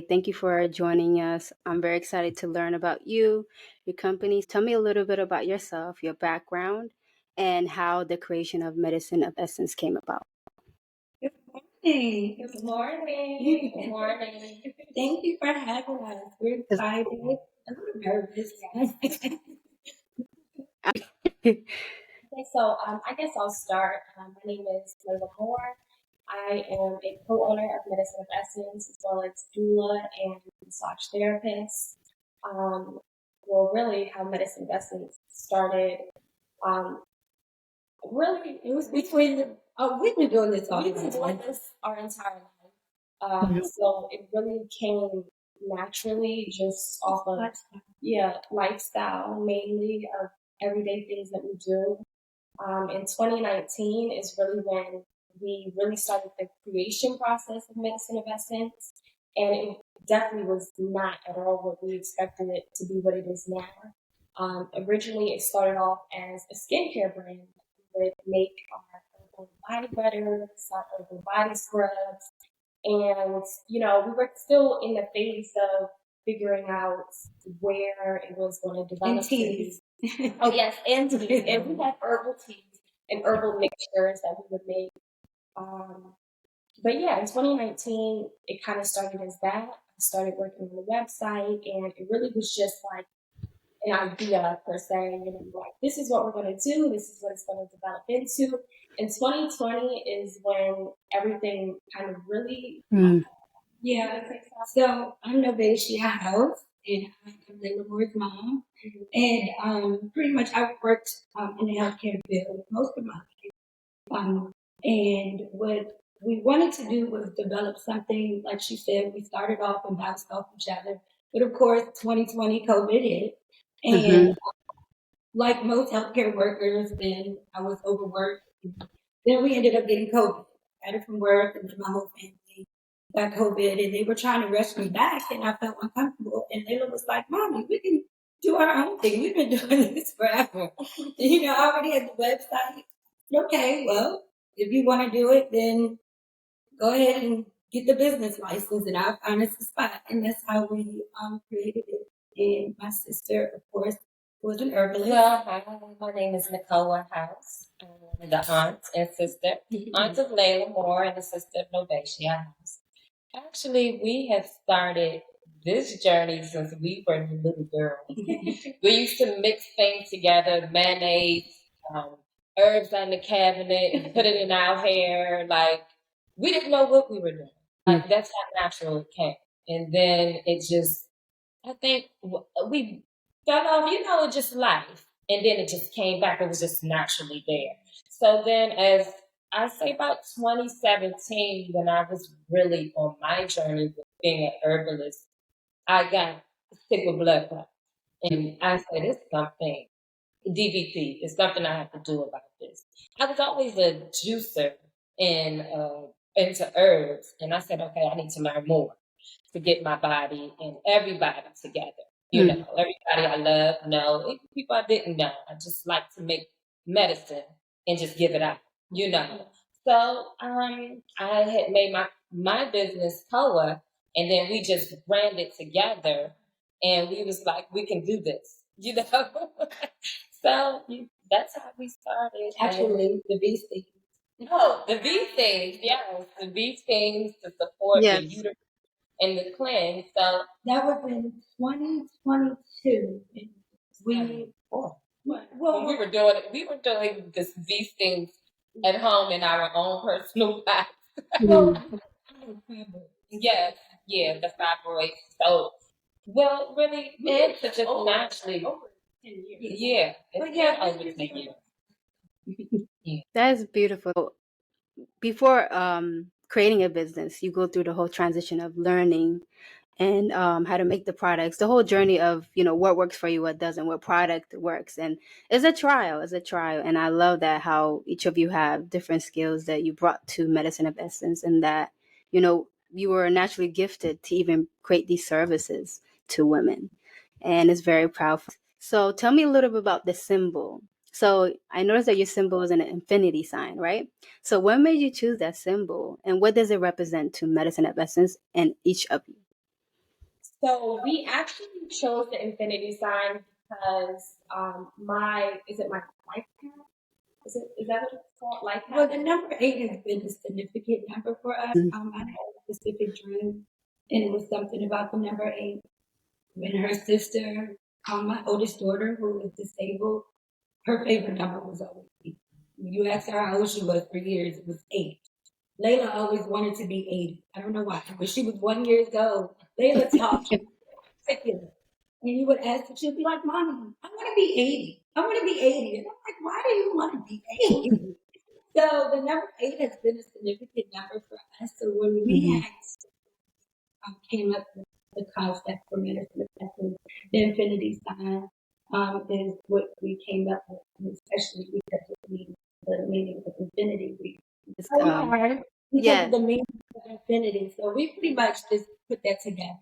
Thank you for joining us. I'm very excited to learn about you, your company. Tell me a little bit about yourself, your background, and how the creation of Medicine of Essence came about. Good morning. Good morning. Good morning. Thank you for having us. We're excited. A little nervous. Okay, so I guess I'll start. My name is Layla Moore. I am a co-owner of Medicine of Essence, as well as doula and massage therapist. Well, really, how Medicine of Essence started. Really, It was between we've been doing this all we've been doing this our entire life. So it really came naturally, just off of lifestyle, mainly of everyday things that we do. In 2019 is really when we really started the creation process of Medicine of Essence. And it definitely was not at all what we expected it to be what it is now. Originally, it started off as a skincare brand. We would make our herbal body butters, our herbal body scrubs. And, we were still in the phase of figuring out where it was going to develop. And teas. Oh, yes, and teas. And we had herbal teas and herbal mixtures that we would make. But yeah, in 2019, it kind of started as that. I started working on the website, and it really was just like an idea per se, like this is what we're going to do, this is what it's going to develop into. And 2020 is when everything kind of really So I'm Novacia House, and I'm Layla Moore's mom. And pretty much I've worked in the healthcare field most of my life. And what we wanted to do was develop something, like she said, we started off and bounced off each other. But of course, 2020 COVID hit. And like most healthcare workers, then I was overworked. Then we ended up getting COVID. I got it from work, and then my whole family got COVID, and they were trying to rush me back, and I felt uncomfortable. And Layla was like, "Mommy, we can do our own thing. We've been doing this forever." I already had the website. Okay, well, if you want to do it, then go ahead and get the business license, and I'll find us a spot. And that's how we created it. And my sister, of course, was an herbalist. Well, hi, my name is Nicola House. I'm the aunt and sister, aunt of Layla Moore and the sister of Novacia House. Actually, we have started this journey since we were little girls. We used to mix things together, mayonnaise, herbs on the cabinet, and put it in our hair. Like, we didn't know what we were doing. Like, that's how natural it came. And then it just, I think we fell off, just life. And then it just came back. It was just naturally there. So then as I say about 2017, when I was really on my journey with being an herbalist, I got sick with blood clots. And I said, it's something, DVT, it's something I have to do about this. I was always a juicer into herbs. And I said, okay, I need to learn more to get my body and everybody together. Everybody I love, know, even people I didn't know. I just like to make medicine and just give it out, So I had made my business Koa, and then we just branded together, and we was like, we can do this, So that's how we started. Actually, the bee stings. Oh, the bee stings, yes, the bee stings to support the uterus and the cleanse. So that was in 2022. When we were doing it, we were doing these things at home in our own personal lives. Yes, the fibroids. So, really, it's just naturally over 10 years. Yeah, over 10 years. That is beautiful. Before creating a business, you go through the whole transition of learning and how to make the products, the whole journey of, what works for you, what doesn't, what product works. And it's a trial. And I love that how each of you have different skills that you brought to Medicine of Essence, and that, you were naturally gifted to even create these services to women. And it's very powerful. So tell me a little bit about the symbol. So I noticed that your symbol is an infinity sign, right? So what made you choose that symbol, and what does it represent to Medicine of Essence and each of you? So we actually chose the infinity sign because is it my life path? Is that what it's called? Life path? Well, the number 8 has been a significant number for us. I had a specific dream, and it was something about the number 8. When her sister, my oldest daughter, who is disabled, her favorite number was always 8. When you asked her how old she was for years, it was 8. Layla always wanted to be 80. I don't know why. When she was 1 year old, Layla talked particular. And you would ask her, she'd be like, Mommy, I want to be 80. I want to be 80. And I'm like, why do you want to be 80? So the number 8 has been a significant number for us. So when we came up with the concept for medicine of essence, the infinity sign is what we came up with, and especially because of the meaning of infinity. Because of the meaning of infinity. So we pretty much just put that together.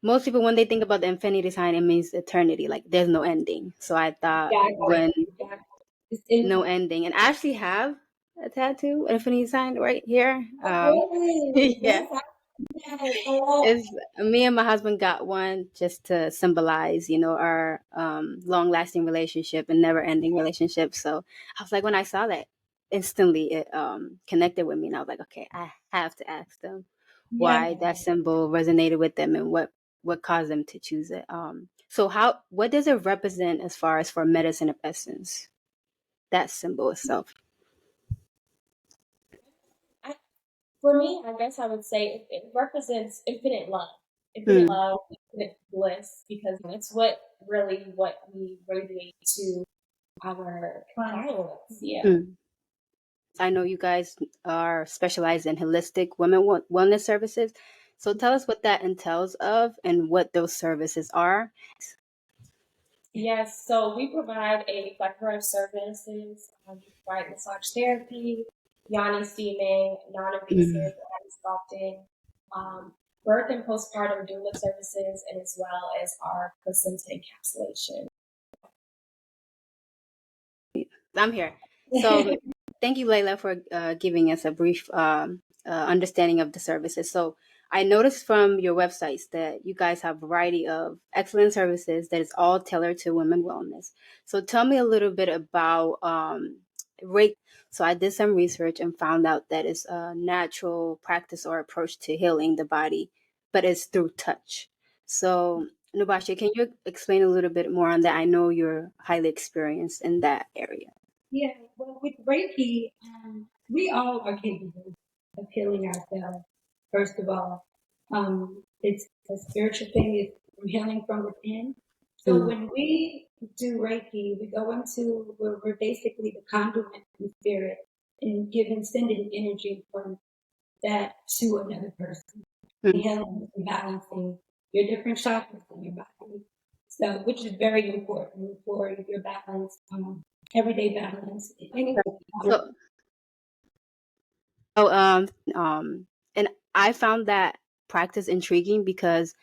Most people, when they think about the infinity sign, it means eternity, like there's no ending. So I thought no ending. And I actually have a tattoo, an infinity sign right here. Really? Yeah. It's me and my husband got one just to symbolize, our long-lasting relationship and never-ending relationship. So I was like, when I saw that, instantly it connected with me, and I was like, okay, I have to ask them why that symbol resonated with them and what caused them to choose it. So what does it represent as far as for medicine of essence? That symbol itself. For me, I guess I would say it represents infinite love, infinite bliss, because it's what we radiate to our clients. Yeah. I know you guys are specialized in holistic women wellness services. So tell us what that entails of and what those services are. Yes, so we provide a plethora of services. We provide massage therapy, yoni steaming, non-invasive sculpting, birth and postpartum doula services, and as well as our placenta encapsulation. I'm here. So thank you, Layla, for giving us a brief understanding of the services. So I noticed from your websites that you guys have a variety of excellent services that is all tailored to women wellness. So tell me a little bit about Reiki. So I did some research and found out that it's a natural practice or approach to healing the body, but it's through touch. So Nubasha, can you explain a little bit more on that? I know you're highly experienced in that area. Yeah, well, with Reiki, we all are capable of healing ourselves. First of all, it's a spiritual thing. It's healing from within. So when we do Reiki, we go into we're basically the conduit in spirit and sending energy from that to another person, healing and balancing your different chakras in your body. So, which is very important for your balance, everyday balance. And I found that practice intriguing because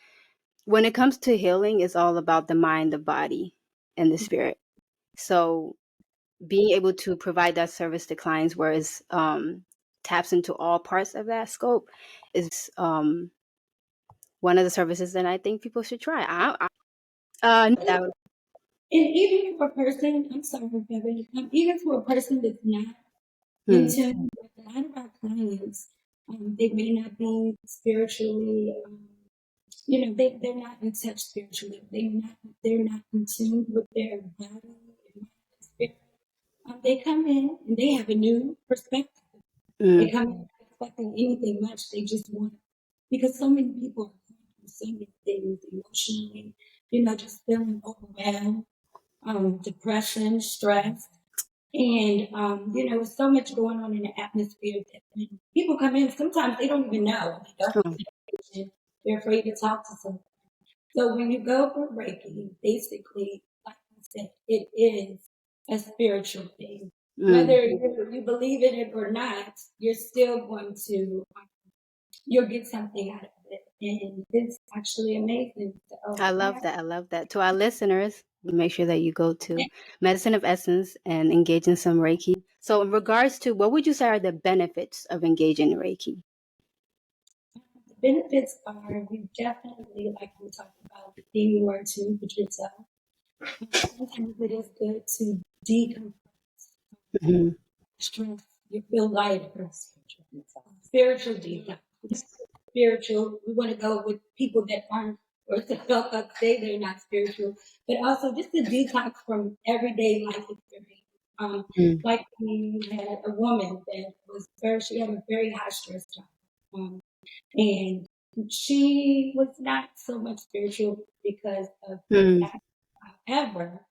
when it comes to healing, it's all about the mind, the body, and the spirit. So being able to provide that service to clients where it taps into all parts of that scope is one of the services that I think people should try. And even for a person, I'm sorry, Kevin, even for a person that's not in tune with a lot of our clients, they may not be spiritually, they're not in touch spiritually. They're not in tune with their body and spirit. They come in and they have a new perspective. They come in expecting anything much. They just want, because so many people are going through so many things emotionally, just feeling overwhelmed, depression, stress. And, with so much going on in the atmosphere that when people come in, sometimes they don't even know. They don't have information. They're afraid to talk to someone. So when you go for Reiki, basically, like I said, it is a spiritual thing. Whether you believe in it or not, you're still going to, you'll get something out of it. And it's actually amazing. I love that. I love that. To our listeners, make sure that you go to Medicine of Essence and engage in some Reiki. So in regards to what would you say are the benefits of engaging in Reiki? benefits are you definitely, like we talked about, being more in tune with yourself. Sometimes it is good to decompress Mhm. stress. You feel lighter. Spiritual detox. Spiritual. We want to go with people that aren't, or to say they're not spiritual, but also just a detox from everyday life experience. Mm. Like we had a woman that she had a very high stress job. And she was not so much spiritual because of Mm. that. However,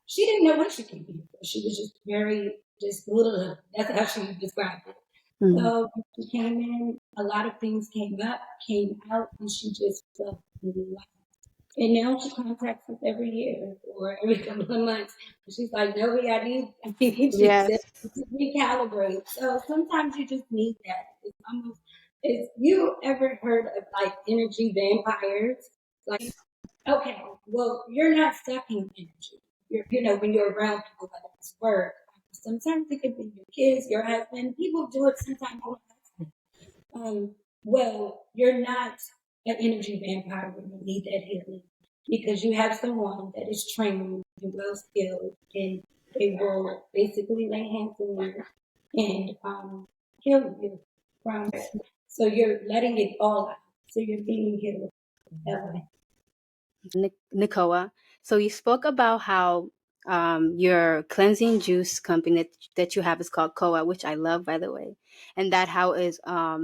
she didn't know what she could be. She was just very, just little. That's how she described it. Mm. So she came in, a lot of things came up, came out, and she just felt light. And now she contacts us every year or every couple of months. And she's like, Noe, I need you Yes. to recalibrate. So sometimes you just need that. It's almost, you ever heard of like energy vampires? Like, okay, well, you're not sucking energy. When you're around people, whether it's work, sometimes it could be your kids, your husband. People do it sometimes with well, you're not an energy vampire when you need that healing because you have someone that is trained and well skilled and they will basically lay hands on you and heal you from it. So you're letting it all out. So you're being healed that way. Nikoa. So you spoke about how your cleansing juice company that you have is called Koa, which I love, by the way, and that how is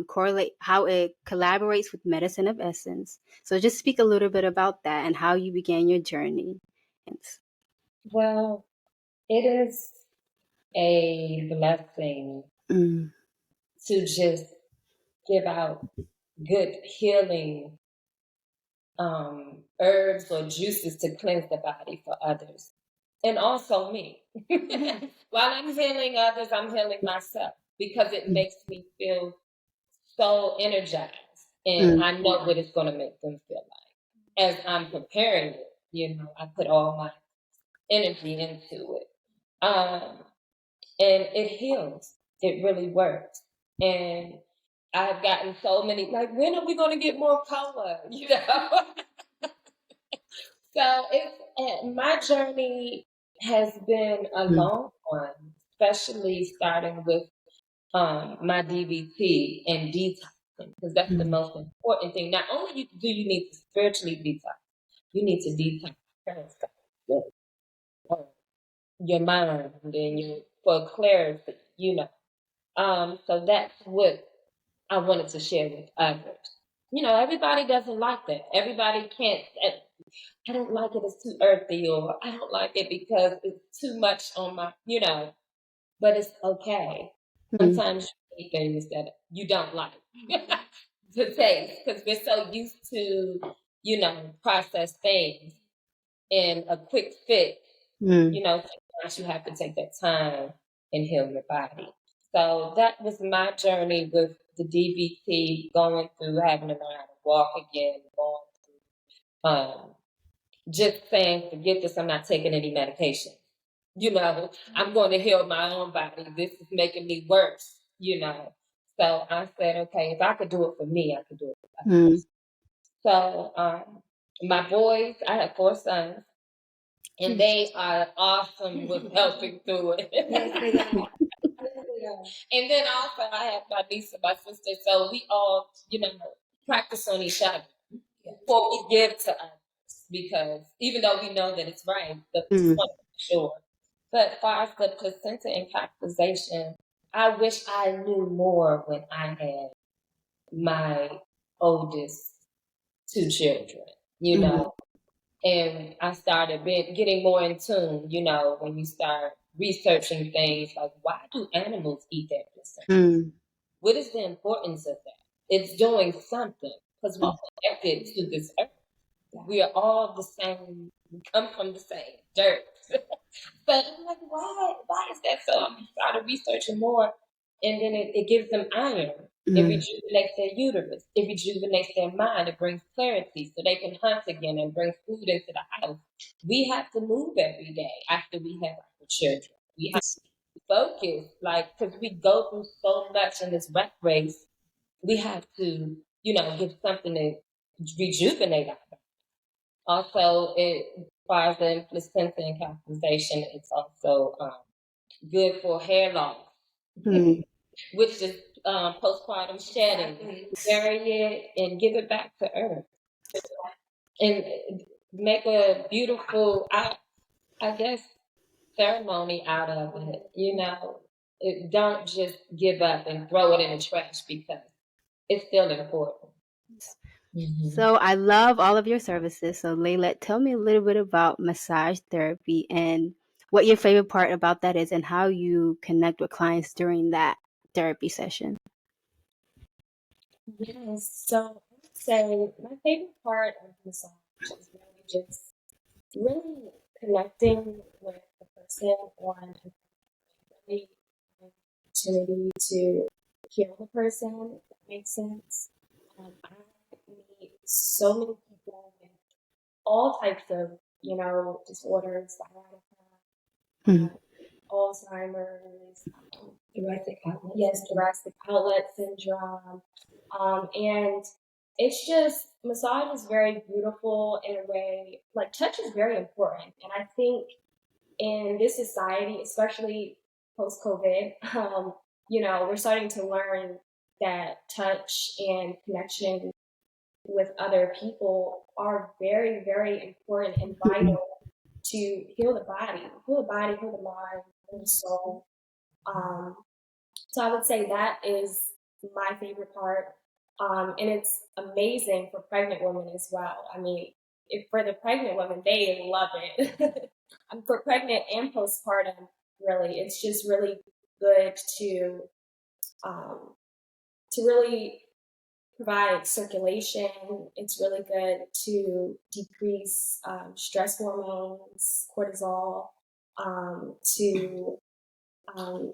correlate how it collaborates with medicine of essence. So just speak a little bit about that and how you began your journey. Well, it is a blessing Mm. to just give out good healing herbs or juices to cleanse the body for others. And also me. While I'm healing others, I'm healing myself because it makes me feel so energized. And Mm. I know what it's going to make them feel like. As I'm preparing it, I put all my energy into it. Um, and it heals. It really works. And I've gotten so many, like, when are we going to get more color? So my journey has been a Mm. long one, especially starting with my DVT and detoxing, because that's the Mm. most important thing. Not only do you need to spiritually detox, you need to detox first, your mind and for clarity, So that's what I wanted to share with others. Everybody doesn't like that. Everybody can't. I don't like it, it's too earthy, or I don't like it because it's too much on but it's okay. Mm. Sometimes you eat things that you don't like to taste because we're so used to, processed things and a quick fix. Mm. Sometimes you have to take that time and heal your body. So that was my journey with the DVT, going through having to learn how to walk again, going through just saying, forget this, I'm not taking any medication. I'm going to heal my own body. This is making me worse. So I said, okay, if I could do it for me, I could do it for Mm. others. So my boys, I have 4 sons, and they are awesome with helping through it. And then also I have my niece and my sister, so we all, practice on each other before we give to others, because even though we know that it's right, but just Mm. want to make sure. But as far as the placenta encapsulation, I wish I knew more when I had my oldest 2 children, Mm. and I started getting more in tune, when you start researching things like, why do animals eat their placenta? Mm. What is the importance of that? It's doing something because we're connected to this earth. We are all the same. We come from the same dirt. But I'm like, why is that so? I started researching more, and then it gives them iron. It Mm. rejuvenates their uterus. It rejuvenates their mind. It brings clarity so they can hunt again and bring food into the house. We have to move every day after we have our children. We have to focus, because we go through so much in this rat race. We have to give something to rejuvenate our body. Also, it requires the placenta and catheterization. It's also good for hair loss, which is postpartum shedding. Bury it and give it back to earth, and make a beautiful, I guess, ceremony out of it. Don't just give up and throw it in the trash because it's still important. So I love all of your services. So Layla, tell me a little bit about massage therapy and what your favorite part about that is and how you connect with clients during that therapy session. Yes, so I would say my favorite part of massage is really connecting with the person on a really opportunity to heal the person, if that makes sense. I meet so many people with all types of, disorders, sciatica, Alzheimer's, Thoracic outlet. yes, thoracic outlet syndrome. And it's just, massage is very beautiful in a way, like touch is very important. And I think in this society, especially post COVID, we're starting to learn that touch and connection with other people are very, very important and vital to heal the body, heal the mind, heal the soul. So I would say that is my favorite part. And it's amazing for pregnant women as well. I mean, if for the pregnant women, they love it. For pregnant and postpartum, really, it's just really good um, to really provide circulation. It's really good to decrease stress hormones, cortisol, to um,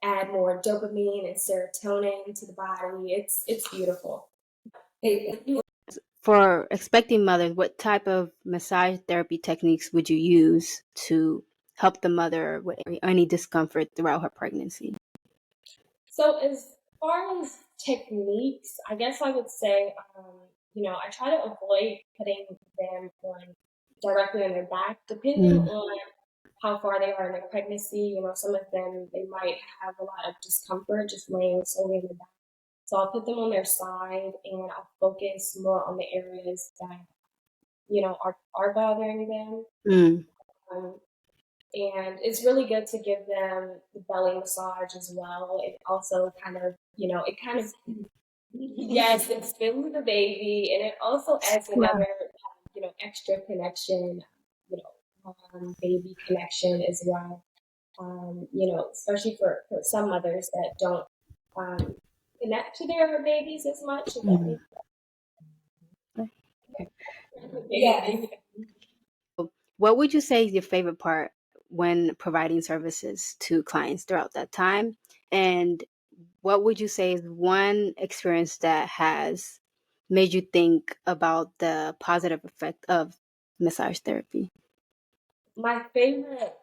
add more dopamine and serotonin to the body. It's beautiful. For expecting mothers, what type of massage therapy techniques would you use to help the mother with any discomfort throughout her pregnancy? So as far as techniques, I guess I would say, I try to avoid putting them directly on their back, depending on how far they are in their pregnancy. Some of them, they might have a lot of discomfort just laying solely on the back. So I'll put them on their side and I'll focus more on the areas that, are bothering them. Um, and it's really good to give them the belly massage as well. It also yes, it's feeling the baby, and it also adds another, extra connection, baby connection as well. Especially for some mothers that don't connect to their babies as much. If that makes sense. Yeah. What would you say is your favorite part when providing services to clients throughout that time? And what would you say is one experience that has made you think about the positive effect of massage therapy? My favorite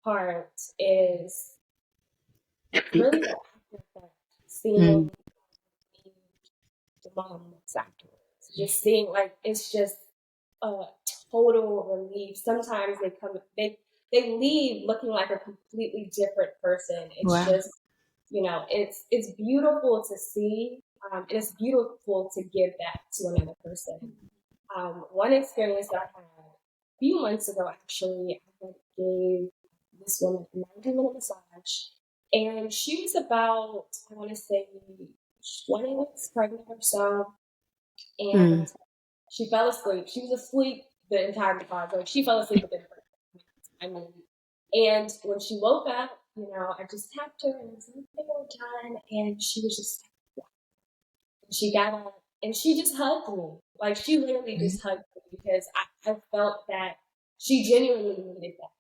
part is really the after effect, seeing the mom looks afterwards. Just seeing, like, it's just a total relief. Sometimes they leave looking like a completely different person. It's just, it's beautiful to see, and it's beautiful to give that to another person. One experience that I had a few months ago, actually, I gave this woman a 90-minute massage, and she was about, I want to say, 20 weeks pregnant or so, and she fell asleep. She was asleep the entire massage. Like, she fell asleep within I mean, and when she woke up, I just tapped her and I was like, "Okay, we're done." And she was just like, yeah. She got up and she just hugged me. Like, she literally just hugged me because I felt that she genuinely needed that,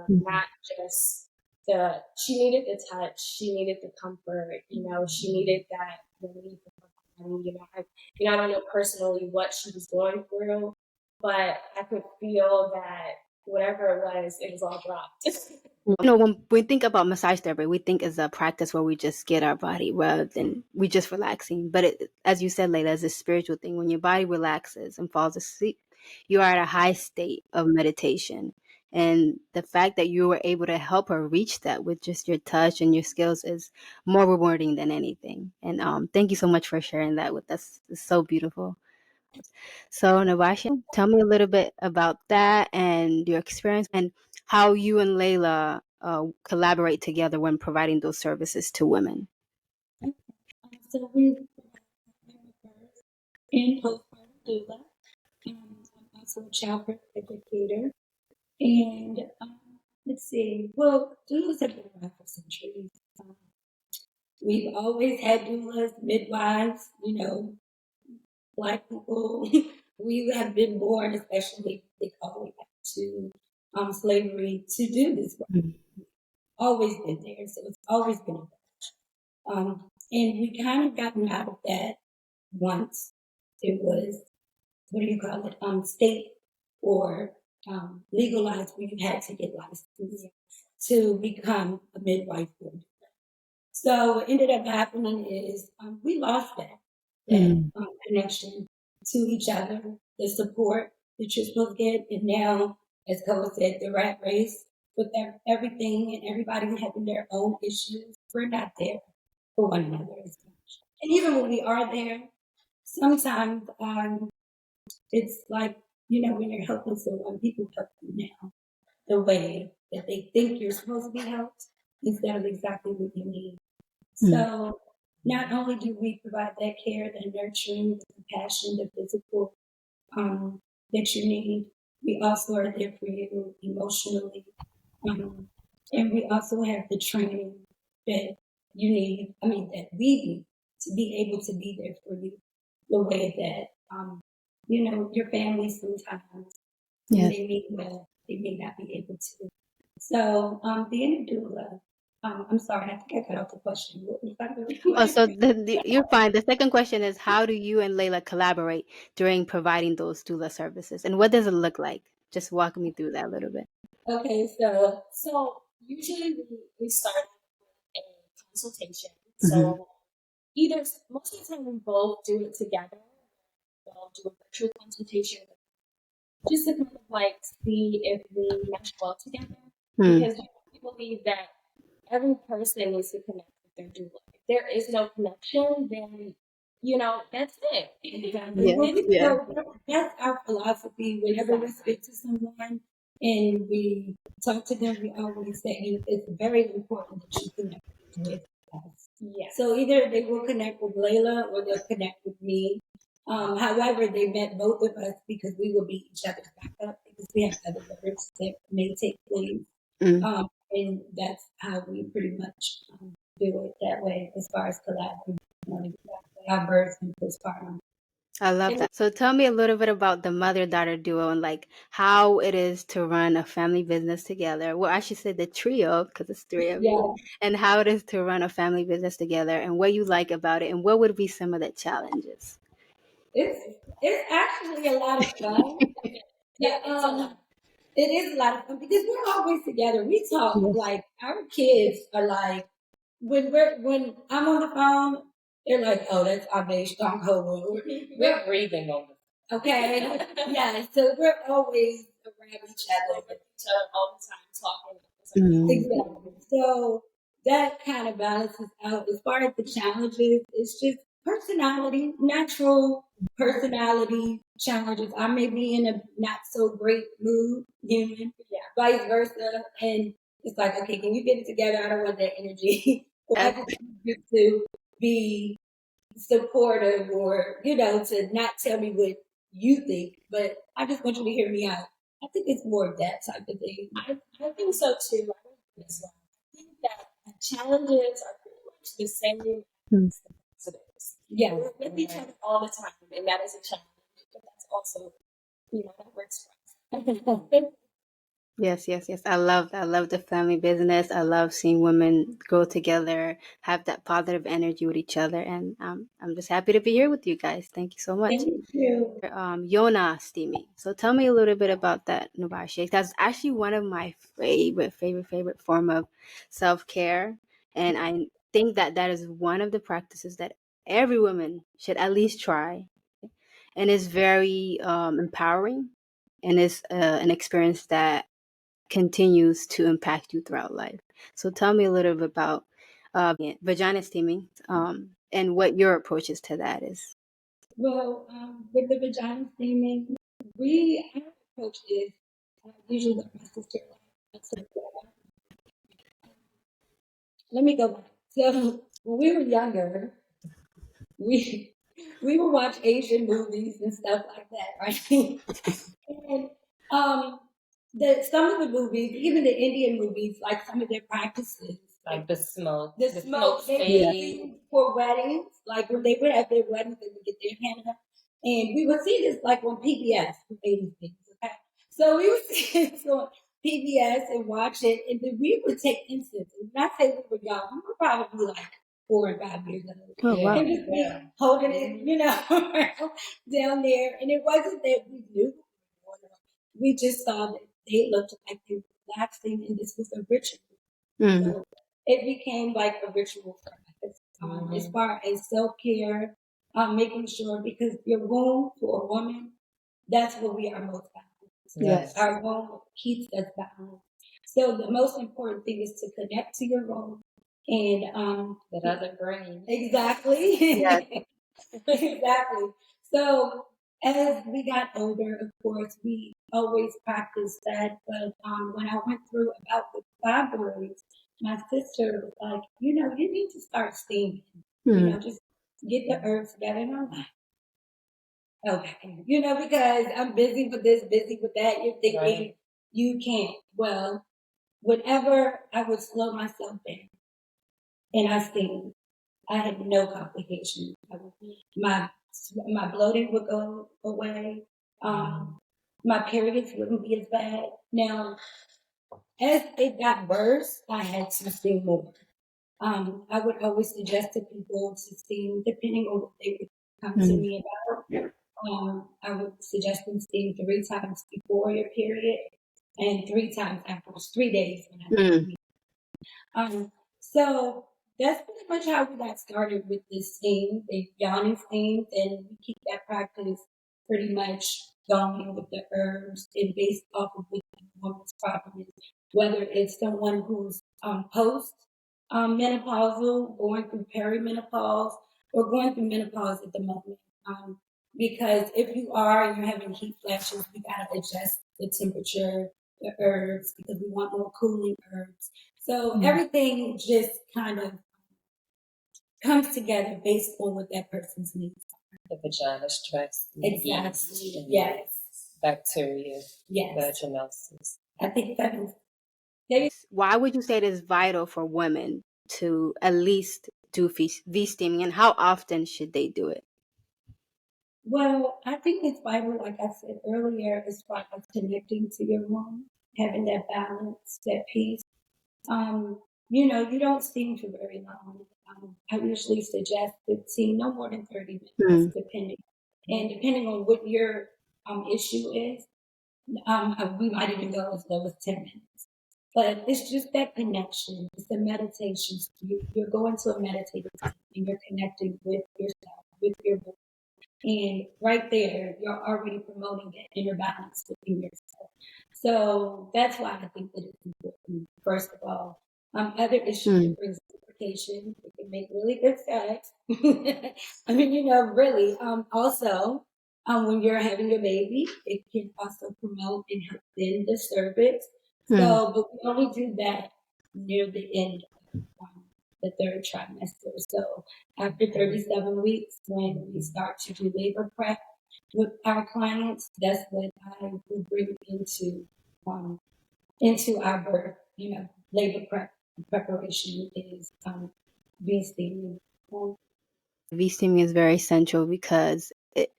not just she needed the touch, she needed the comfort, she needed that relief of her body. I don't know personally what she was going through, but I could feel that whatever it was all dropped. When we think about massage therapy, we think it's a practice where we just get our body rubbed and we just relaxing. But as you said, Layla, it's a spiritual thing. When your body relaxes and falls asleep, you are at a high state of meditation. And the fact that you were able to help her reach that with just your touch and your skills is more rewarding than anything. And thank you so much for sharing that with us. It's so beautiful. So, Navasha, tell me a little bit about that and your experience and how you and Layla collaborate together when providing those services to women. So we provide in postpartum doula. I'm also a childbirth educator. And let's see, well, doulas have been around for centuries. We've always had doulas, midwives, Black people. We have been born, especially all the way back to slavery, to do this work. Always been there, so it's always been a and we kind of gotten out of that once it was, what do you call it, state or legalized, where you had to get licensed to become a midwife. So what ended up happening is we lost that connection to each other, the support that you're supposed to get. And now, as Koa said, the rat race with everything and everybody having their own issues, we're not there for one another as much. And even when we are there, sometimes it's like, when you're helping someone, people help you now the way that they think you're supposed to be helped instead of exactly what you need. So not only do we provide that care, the nurturing, the compassion, the physical that you need, we also are there for you emotionally. And we also have the training that you need, that we need to be able to be there for you the way that, your family sometimes, when they meet well, they may not be able to. So being a doula, I'm sorry, I think I cut off the question. What was that? So you're fine. The second question is, how do you and Layla collaborate during providing those doula services? And what does it look like? Just walk me through that a little bit. Okay, so usually we start with a consultation. So either most of the time we both do it together. We'll do a virtual consultation just to kind of like see if we mesh well together. Because we believe that every person needs to connect with their doula. If there is no connection, then that's it. Exactly. That's our philosophy. Whenever we speak to someone and we talk to them, we always say it's very important that you connect with us. Yeah. So either they will connect with Layla or they'll connect with me. However, they met both of us because we will be each other's backup because we have other works that may take place. And that's how we pretty much do it that way as far as collaborating. Our birth and postpartum. I love that. So tell me a little bit about the mother-daughter duo and like how it is to run a family business together. Well, I should say the trio because it's three of you, and how it is to run a family business together and what you like about it and what would be some of the challenges. It's actually a lot of fun. It is a lot of fun because we're always together. We talk like our kids are like when I'm on the phone, they're like, "Oh, that's Ame stronghold." We're breathing on it. Okay, yeah. So we're always around each other, all the time talking. Exactly. So that kind of balances out. As far as the challenges, it's just personality, natural personality challenges. I may be in a not so great mood, vice versa. And it's like, okay, can you get it together? I don't want that energy. Or I just need you to be supportive or, to not tell me what you think, but I just want you to hear me out. I think it's more of that type of thing. I think so too. I think that challenges are pretty much the same as the positives. Yeah. We're with each other all the time, and that is a challenge, but that's also, that works for us. Yes, yes, yes. I love the family business. I love seeing women grow together, have that positive energy with each other, and I'm just happy to be here with you guys. Thank you so much. Thank you. Yona steaming. So tell me a little bit about that, Nubashi. That's actually one of my favorite form of self-care, and I think that that is one of the practices that every woman should at least try, and it's very empowering, and it's an experience that continues to impact you throughout life. So tell me a little bit about vagina steaming, and what your approaches to that is. Well, with the vagina steaming, our approach is usually what my sister likes. Let me go back. So when we were younger, we we would watch Asian movies and stuff like that, right? And um, some of the movies, even the Indian movies, like some of their practices, Like the smoke, the the smoke smoke they Yeah. would fade. see for weddings, like when they would have their weddings, they would get their hand up, and we would see this like on PBS, 80s things, okay? So we would see this on PBS and watch it, and then we would take instance. And when I say we were young, we were probably like 4 and 5 years old, Oh Yeah, wow. and just be yeah. holding it, down there. And it wasn't that we knew, we just saw that they looked like they were relaxing, and this was a ritual. Mm. So it became like a ritual for us. As Mhm. far as self care, making sure, because your womb for a woman, that's where we are most balanced. Yes. Yes. Our womb keeps us balanced. So the most important thing is to connect to your womb, and That other brain. Yes. exactly. Exactly. So as we got older, of course, we always practiced that. But when I went through about the fibroids, my sister was like, you need to start steaming. Mm. Just get the herbs together. And I'm like, okay. Because I'm busy with this, busy with that. You're thinking Right. you can't. Well, whenever I would slow myself down and I steamed, I had no complications. My my bloating would go away. My periods wouldn't be as bad. Now, as it got worse, I had to steam more. I would always suggest to people to steam, depending on what they would come to Mm. me about. I would suggest them steam 3 times before your period and 3 times afterwards, 3 days when I Mm. so that's pretty much how we got started with this theme, the yawning theme, and we keep that practice pretty much going with the herbs and based off of what the woman's problem is, whether it's someone who's post menopausal, going through perimenopause, or going through menopause at the moment. Because if you are and you're having heat flashes, we gotta adjust the temperature, the herbs, because we want more cooling herbs. So Mm. everything just kind of comes together based on what that person's needs. The vagina stress, the Exactly. yeast, and Yes. bacteria, Yes. vaginosis. I think that is. Why would you say it is vital for women to at least do V steaming, and how often should they do it? Well, I think it's vital, like I said earlier, as far as connecting to your womb, having that balance, that peace. You don't steam for very long. I usually suggest 15, no more than 30 minutes, Mm. depending on what your issue is. We might even go as low as 10 minutes. But it's just that connection. It's a meditation. You're going to a meditative state and you're connecting with yourself, with your body. And right there, you're already promoting that inner balance within yourself. So that's why I think that it's important, first of all. Other issues, Mm. it brings lubrication. It can make really good sex. I mean, really. Also, when you're having a baby, it can also promote and help thin the cervix. Mm. So, but we only do that near the end of the third trimester. So after 37 weeks, when we start to do labor prep with our clients, that's what I will bring into our birth, labor prep preparation is being steaming. V steaming is very essential because it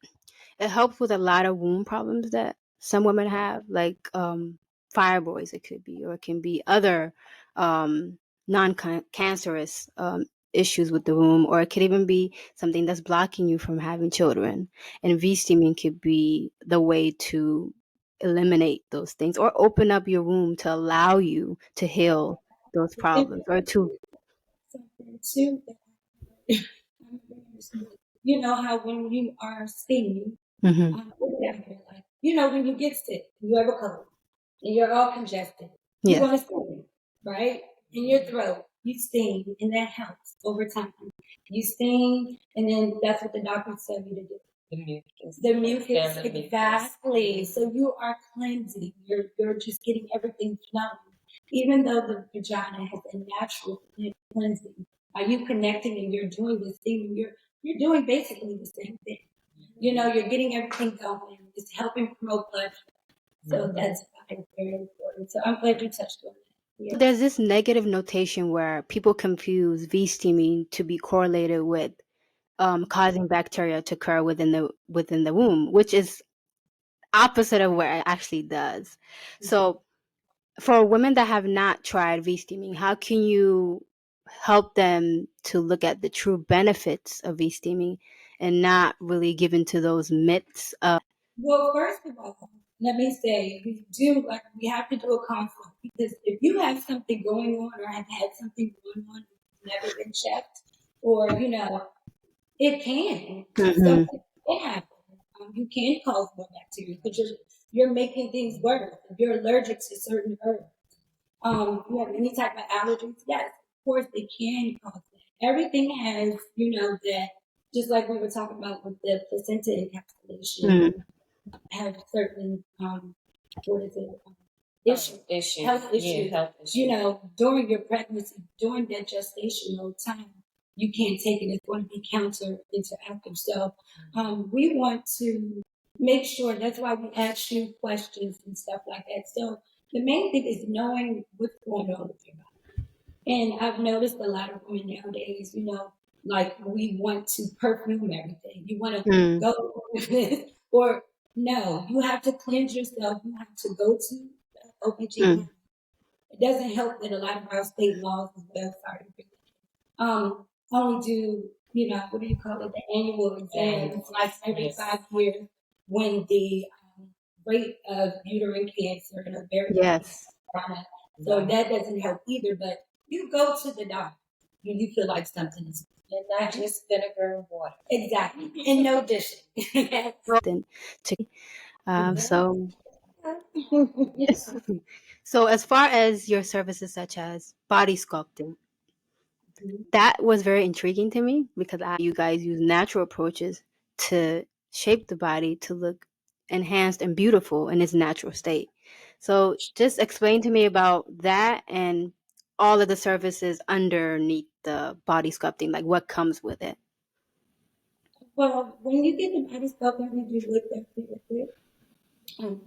helps with a lot of womb problems that some women have, like fibroids, it could be, or it can be other non-cancerous issues with the womb, or it could even be something that's blocking you from having children. And V-steaming could be the way to eliminate those things or open up your womb to allow you to heal those problems or to something too that I'm very understood. You know how when you are stinging, you know, when you get sick, you have a cold, and you're all congested, you're yeah. going to sting, right? In your throat, you sting, and that helps over time. You sting, and then that's what the doctors tell you to do. The mucus, exactly. So you are cleansing. You're just getting everything flowing. Even though the vagina has a natural cleansing, are you connecting and you're doing this thing? You're doing basically the same thing. You know, you're getting everything going. It's helping promote blood flow. So that's very important. So I'm glad you touched on that. Yeah. There's this negative notation where people confuse V-steaming to be correlated with causing bacteria to occur within the womb, which is opposite of what it actually does. So for women that have not tried V-steaming, how can you help them to look at the true benefits of V-steaming and not really give into those myths of Well, first of all, let me say we have to do a consult, because if you have something going on or have had something going on that's never been checked, or you know, it can something can happen. You can cause more bacteria because you're making things worse. If you're allergic to certain herbs, you have any type of allergies, yes, of course they can cause that. Everything has, you know, that just like we were talking about with the placenta encapsulation, have certain what is it? Health issues. You know, during your pregnancy, during that gestational time, you can't take it. It's going to be counter interactive. So we want to make sure, that's why we ask you questions and stuff like that. So the main thing is knowing what's going on with your body. And I've noticed a lot of women nowadays, you know, like we want to perfume everything. You want to go with this, or no, you have to cleanse yourself. You have to go to OBGYN. It doesn't help that a lot of our state laws as well, only do, you know, what do you call it, the annual exams, like every 5 years, when the rate of uterine cancer and ovarian yes. cancer. So that doesn't help either, but you go to the doctor when you feel like something is. And not just vinegar and water. Exactly. And no dishing. So so as far as your services such as body sculpting, that was very intriguing to me because you guys use natural approaches to shape the body to look enhanced and beautiful in its natural state. So just explain to me about that and all of the services underneath the body sculpting, like what comes with it. Well, when you get the body sculpting, we do look therapy with it. Of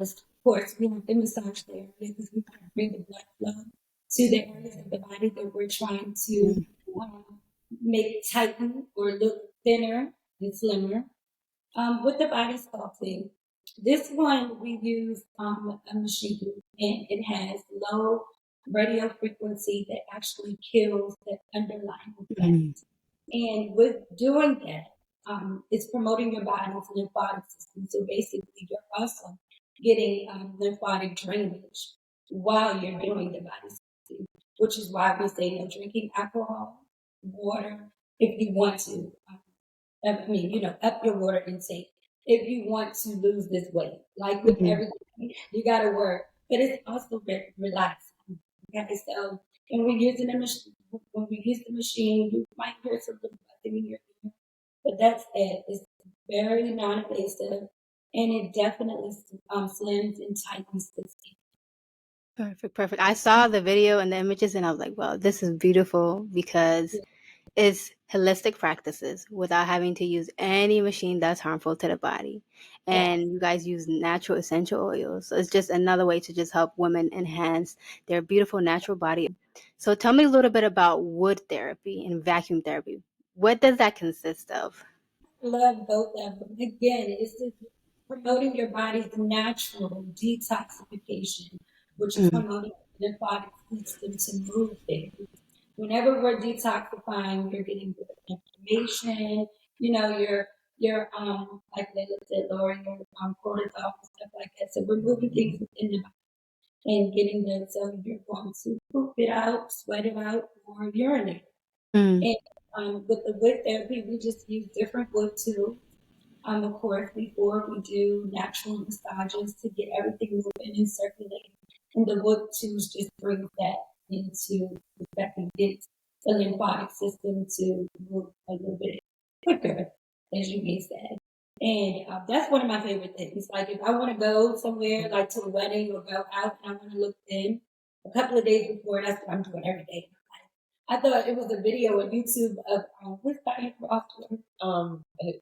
course, we have the massage therapy because we want to bring the blood flow to the areas of the body that we're trying to make tighten or look thinner and slimmer. With the body sculpting, this one we use a machine, and it has low radio frequency that actually kills the underlying effect. And with doing that, it's promoting your body's lymphatic system. So basically, you're also getting lymphatic drainage while you're doing the body sculpting, which is why we say no drinking alcohol, water, if you want to. I mean, you know, up your water intake if you want to lose this weight. Like with everything, you got to work, but it's also very relaxing. Okay, so when we're using the machine, when we use the machine, you might hear some little buzzing in your ear, but that's it. It's very non-invasive, and it definitely slims and tightens the skin. Perfect. I saw the video and the images and I was like, wow, this is beautiful because it's holistic practices without having to use any machine that's harmful to the body. And you guys use natural essential oils. So it's just another way to just help women enhance their beautiful natural body. So tell me a little bit about wood therapy and vacuum therapy. What does that consist of? Love both of them. Again, it's just promoting your body's natural detoxification which is promoting the lymphatic system to move things. Whenever we're detoxifying, you're getting rid of inflammation. You're like Layla said, lowering your cortisol and stuff like that. So we're moving things within the body and getting them so you're going to poop it out, sweat it out, or urinate. And with the wood therapy, we just use different wood tools. Of course, before we do natural massages to get everything moving and circulating. And the wood tools just brings that into effect and gets the lymphatic system to move a little bit quicker, as you may say. And that's one of my favorite things. Like if I want to go somewhere, like to a wedding or go out and I want to look thin, a couple of days before, that's what I'm doing every day. I thought it was a video on YouTube of what's Diane Ross?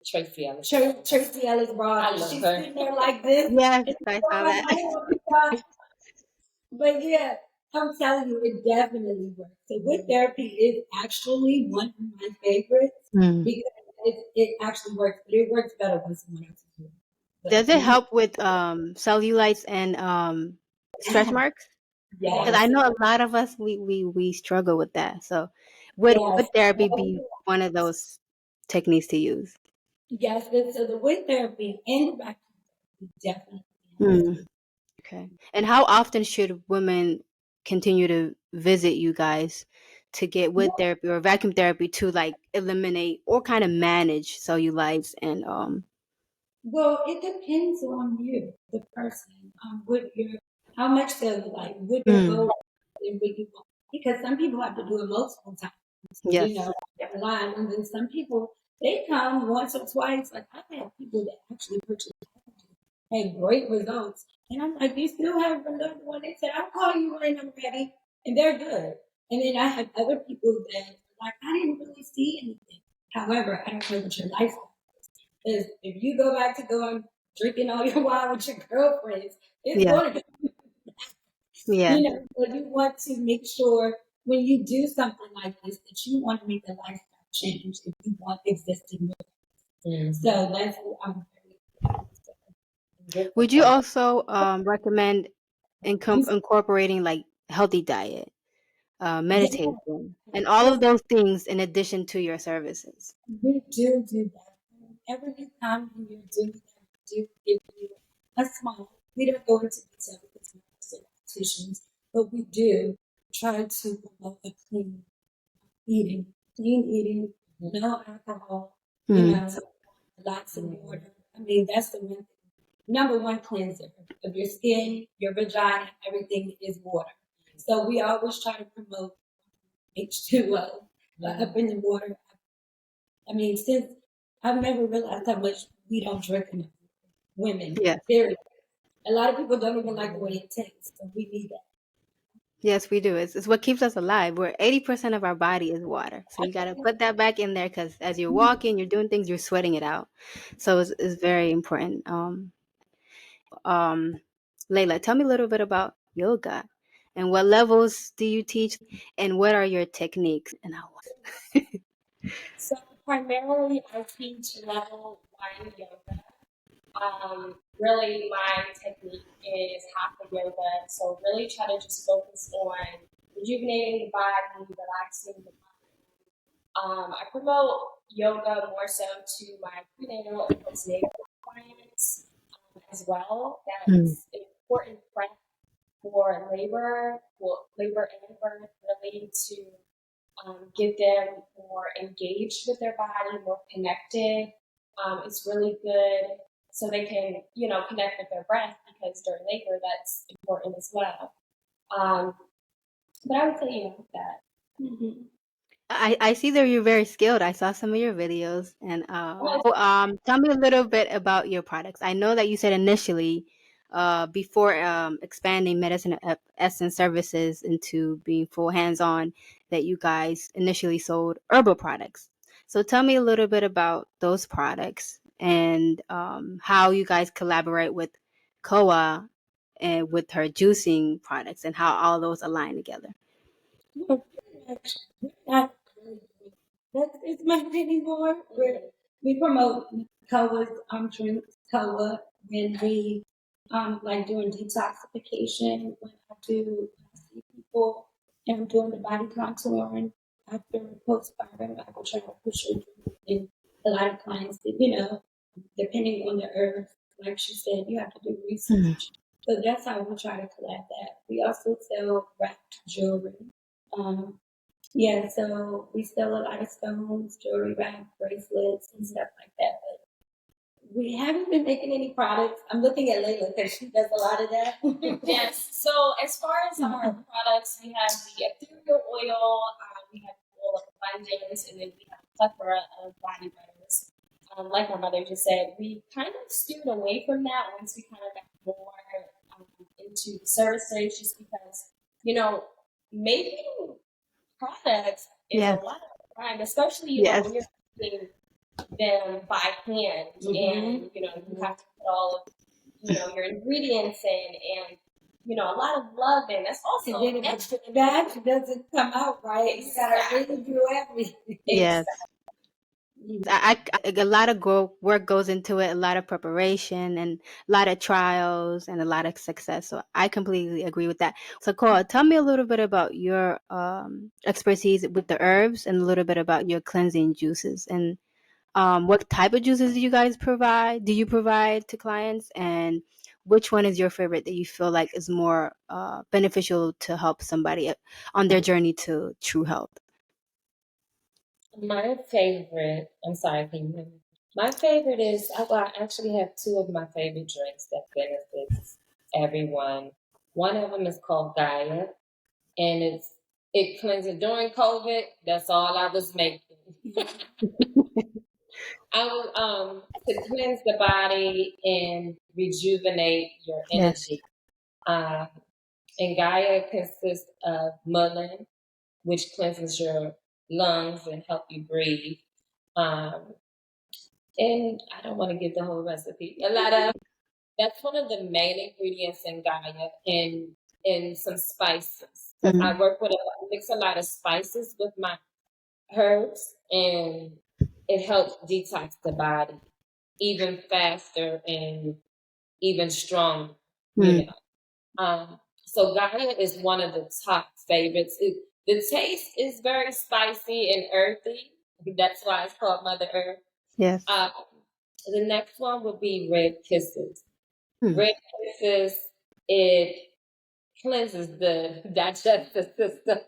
Tracy Ellis. Tracy Ellis Ross. She's her. sitting there like this. Yes, And I so saw I'm that. like, oh my God. But yeah, I'm telling you, it definitely works. So wood therapy is actually one of my favorites because it actually works, but it works better when someone else is doing it. Does it help with cellulites and stretch marks? Because I Yes. know a lot of us we struggle with that. So would Yes. therapy be one of those techniques to use? Yes. And so the wood therapy and the vacuum therapy definitely helps. Okay. And how often should women continue to visit you guys to get wood therapy or vacuum therapy to like eliminate or kind of manage cellulites and Well, it depends on you, the person, how much cellulite, what your goal is, and what you want. Because some people have to do it multiple times, yes. every line, and then some people they come once or twice. Like I've had people that actually purchased had great results, and I'm like, you still have another one? They said, I'll call you when I'm ready, and they're good. And then I have other people that like I didn't really see anything. However, I don't know what your lifestyle is if you go back to going drinking all your wine with your girlfriends, it's Yeah. going to be, Yeah. but you want to make sure when you do something like this that you want to make the lifestyle change if you want existing with it. So that's what I'm very Would you also recommend incorporating like healthy diet, yeah, meditation, and all yes, of those things in addition to your services? we do that. Whenever you come and you're doing that, we do give you a small. We don't go into detail because we're not dietitians, but we do try to promote a clean eating, no alcohol, lots of water. I mean, that's the number one cleanser of your skin, your vagina, everything is water. So we always try to promote H2O up in the water. I mean, since I've never realized how much we don't drink enough. Women, Yes. period. A lot of people don't even like the way it tastes, so we need that. Yes, we do. It's what keeps us alive. We're 80% of our body is water. So you got to put that back in there because as you're walking, you're doing things, you're sweating it out. So it's very important. Layla, tell me a little bit about yoga and what levels do you teach and what are your techniques? And So primarily I teach level 1 yoga. Really my technique is hatha yoga. So really try to just focus on rejuvenating the body, relaxing the mind. I promote yoga more so to my prenatal and postnatal clients as well. That's an important prep for labor, labor and birth, really to get them more engaged with their body, more connected. It's really good so they can, connect with their breath because during labor that's important as well. But I would say, that. Mm-hmm. I see that you're very skilled. I saw some of your videos and tell me a little bit about your products. I know that you said initially before expanding medicine essence services into being full hands-on that you guys initially sold herbal products. So tell me a little bit about those products and how you guys collaborate with Koa and with her juicing products and how all those align together. Well, pretty much, we're not really it's not anymore. We promote Koa's drinks, Koa, when we like doing detoxification, when I to see people and doing the body contouring after postpartum. I will try to push it. And a lot of clients, depending on the herb, like she said, you have to do research. So that's how we try to collect that. We also sell wrapped jewelry. So we sell a lot of stones, jewelry wrap, bracelets, and stuff like that. But we haven't been making any products. I'm looking at Layla because she does a lot of that. Yes. So as far as our products, we have the ethereal oil, we have the oil of abundance, and then we have a plethora of body butters. Like my mother just said, we kind of steered away from that once we kind of got more into the services, just because, making products is a lot of time, especially, when you're making them by hand, and, you have to put all of, your ingredients in, and, a lot of love in. That's also And then if the batch doesn't come out right, you gotta really do everything. Yes. A lot of work goes into it, a lot of preparation and a lot of trials and a lot of success. So I completely agree with that. So Cole, tell me a little bit about your expertise with the herbs and a little bit about your cleansing juices and what type of juices do you guys provide? Do you provide to clients, and which one is your favorite that you feel like is more beneficial to help somebody on their journey to true health? My favorite, I'm sorry, can you hear me? My favorite is, I actually have two of my favorite drinks that benefits everyone. One of them is called Gaia, and it cleanses during COVID. That's all I was making. I was to cleanse the body and rejuvenate your energy. And Gaia consists of mullein, which cleanses your lungs and help you breathe. And I don't want to give the whole recipe. That's one of the main ingredients in Gaia, and some spices. Because I mix a lot of spices with my herbs, and it helps detox the body even faster and even stronger. So Gaia is one of the top favorites. The taste is very spicy and earthy. That's why it's called Mother Earth. Yes. The next one would be Red Kisses. Red Kisses, it cleanses the digestive system.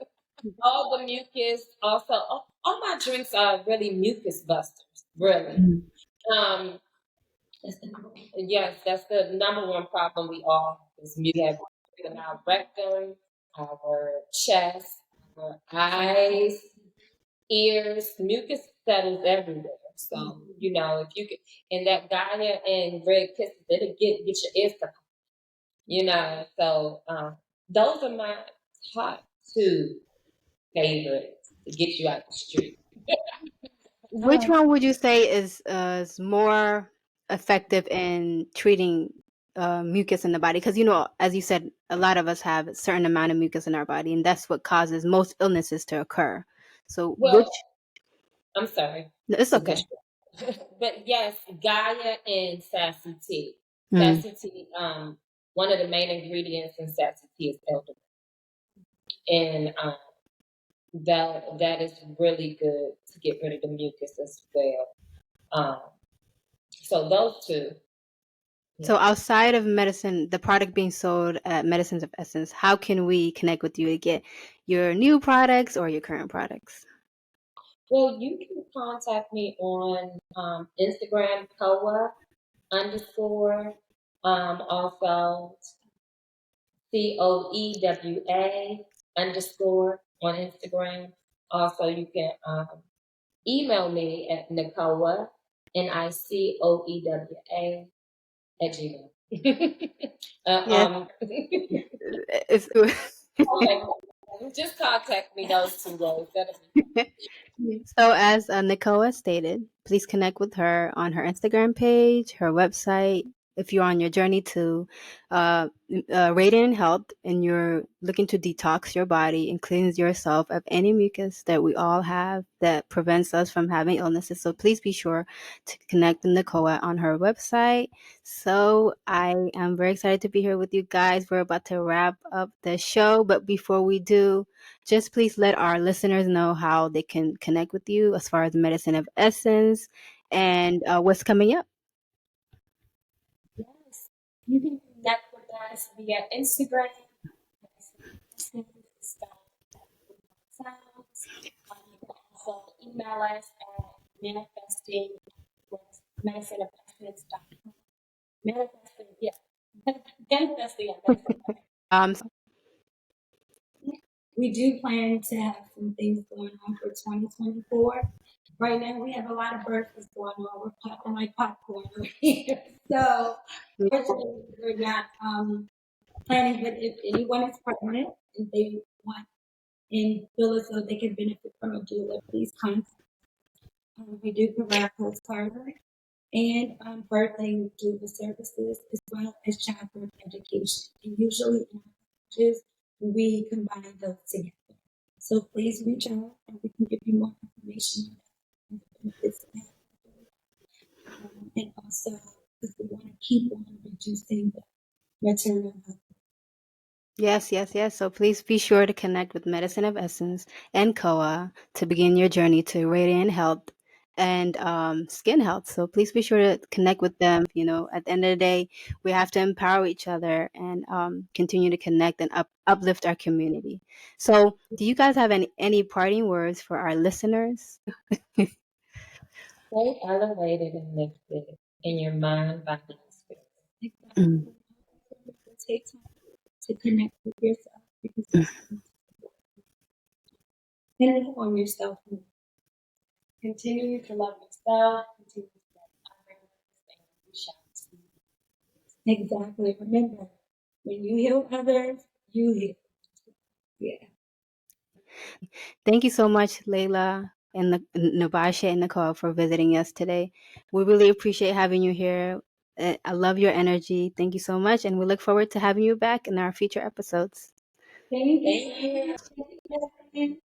All the mucus, also, all my drinks are really mucus busters, really. Yes, that's the number one problem we all have is mucus. We have in our rectum, our chest, our eyes, ears, mucus settles everywhere. So, if you could, and that Gaia and Red Kisses, it'll get your ears to, so those are my top two favorites to get you out the street. Which one would you say is more effective in treating mucus in the body? Because as you said, a lot of us have a certain amount of mucus in our body, and that's what causes most illnesses to occur. So, I'm sorry. It's okay. But yes, Gaia and Sassy Tea. Sassy Tea, one of the main ingredients in Sassy Tea is elderberry. And that is really good to get rid of the mucus as well. So those two. So outside of medicine, the product being sold at Medicines of Essence, how can we connect with you to get your new products or your current products? Well, you can contact me on Instagram, Koa _ also COEWA _ on Instagram. Also, you can email me at Nicoa, NICOEWA @gmail. Just contact me those 2 ways. So as Nicoa stated, please connect with her on her Instagram page, her website, if you're on your journey to radiant health and you're looking to detox your body and cleanse yourself of any mucus that we all have that prevents us from having illnesses. So please be sure to connect with Nicoa on her website. So I am very excited to be here with you guys. We're about to wrap up the show, but before we do, just please let our listeners know how they can connect with you as far as Medicine of Essence and what's coming up. Yes, you can connect with us via Instagram. You can also email us at manifesting medicine of essence.com. Manifesting, yeah. Manifesting at medicine. Um, We do plan to have some things going on for 2024. Right now, we have a lot of birthdays going on. We're popping like popcorn over here. So, fortunately, we're not planning, but if anyone is pregnant and they want and feel as though they can benefit from a doula, please contact. We do provide postpartum and birthing doula services as well as childbirth education. And usually in our packages, we combine those together. So please reach out and we can give you more information on the benefits of having and also because we want to keep on reducing the maternal health. Yes, yes, yes. So please be sure to connect with Medicine of Essence and Koa to begin your journey to radiant health and skin health. So please be sure to connect with them. You know, at the end of the day, we have to empower each other and continue to connect and uplift our community. So, do you guys have any parting words for our listeners? Stay elevated and lifted in your mind, body, and spirit. Mm. Take time to connect with yourself because that's depending on yourself. Continue to love yourself, continue to love others, and you shall receive. Exactly. Remember, when you heal others, you heal. Yeah. Thank you so much, Layla and Nabasha and Nicole for visiting us today. We really appreciate having you here. I love your energy. Thank you so much, and we look forward to having you back in our future episodes. Thank Thank you. you.